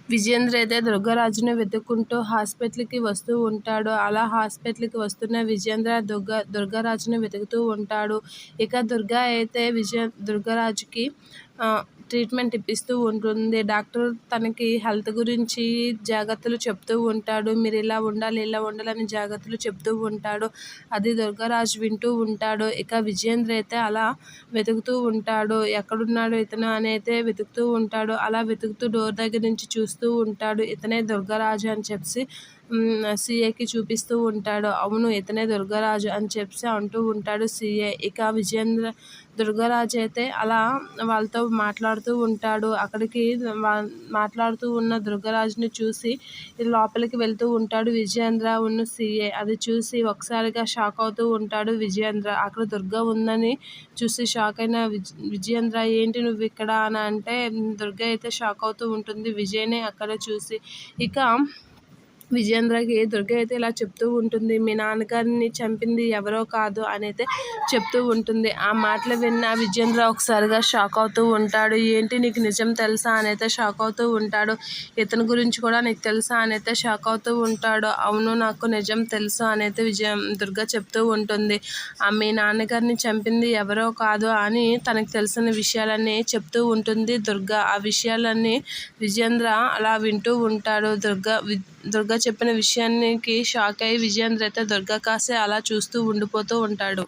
విజయేంద్ర అయితే దుర్గారాజుని వెతుక్కుంటూ హాస్పిటల్కి వస్తూ ఉంటాడు. అలా హాస్పిటల్కి వస్తున్న విజయేంద్ర దుర్గారాజుని వెతుకుతూ ఉంటాడు. ఇక దుర్గా అయితే దుర్గారాజుకి ట్రీట్మెంట్ ఇప్పిస్తూ ఉంటుంది. డాక్టర్ తనకి హెల్త్ గురించి జాగ్రత్తలు చెప్తూ ఉంటాడు. మీరు ఇలా ఉండాలి, ఇలా ఉండాలని జాగ్రత్తలు చెప్తూ ఉంటాడు. అది దుర్గారాజు వింటూ ఉంటాడు. ఇక విజయేంద్ర అయితే అలా వెతుకుతూ ఉంటాడు. ఎక్కడున్నాడు ఇతను అని అయితే వెతుకుతూ ఉంటాడు. అలా వెతుకుతూ డోర్ దగ్గర నుంచి చూస్తూ ఉంటాడు. ఇతనే దుర్గారాజు అని చెప్పి సీఏకి చూపిస్తూ ఉంటాడు. అవును, ఇతనే దుర్గారాజు అని చెప్పి అంటూ ఉంటాడు సీఏ. ఇక దుర్గారాజు అయితే అలా వాళ్ళతో మాట్లాడుతూ ఉంటాడు. అక్కడికి మాట్లాడుతూ ఉన్న దుర్గారాజుని చూసి లోపలికి వెళ్తూ ఉంటాడు విజయేంద్ర సీఏ. అది చూసి ఒకసారిగా షాక్ అవుతూ ఉంటాడు విజయేంద్ర. అక్కడ దుర్గా ఉందని చూసి షాక్ అయిన విజయేంద్ర, ఏంటి నువ్వు ఇక్కడ అని అంటే దుర్గా అయితే షాక్ అవుతూ ఉంటుంది విజయ్ని అక్కడ చూసి. ఇక విజయేంద్రకి దుర్గ అయితే ఇలా చెప్తూ ఉంటుంది, మీ నాన్నగారిని చంపింది ఎవరో కాదు అని అయితే చెప్తూ ఉంటుంది. ఆ మాటలు విన్న విజయేంద్ర ఒకసారిగా షాక్ అవుతూ ఉంటాడు. ఏంటి, నీకు నిజం తెలుసా అని అయితే షాక్ అవుతూ ఉంటాడు. ఇతని గురించి కూడా నీకు తెలుసా అని అయితే షాక్ అవుతూ ఉంటాడు. అవును, నాకు నిజం తెలుసు అని అయితే దుర్గ చెప్తూ ఉంటుంది. మీ నాన్నగారిని చంపింది ఎవరో కాదు అని తనకు తెలిసిన విషయాలన్నీ చెప్తూ ఉంటుంది దుర్గ. ఆ విషయాలన్నీ విజయేంద్ర అలా వింటూ ఉంటాడు. దుర్గ చెప్పిన విషయానికి షాక్ అయ్యి విజయేంద్ర అయితే దుర్గ కాసే అలా చూస్తూ ఉండిపోతూ ఉంటాడు.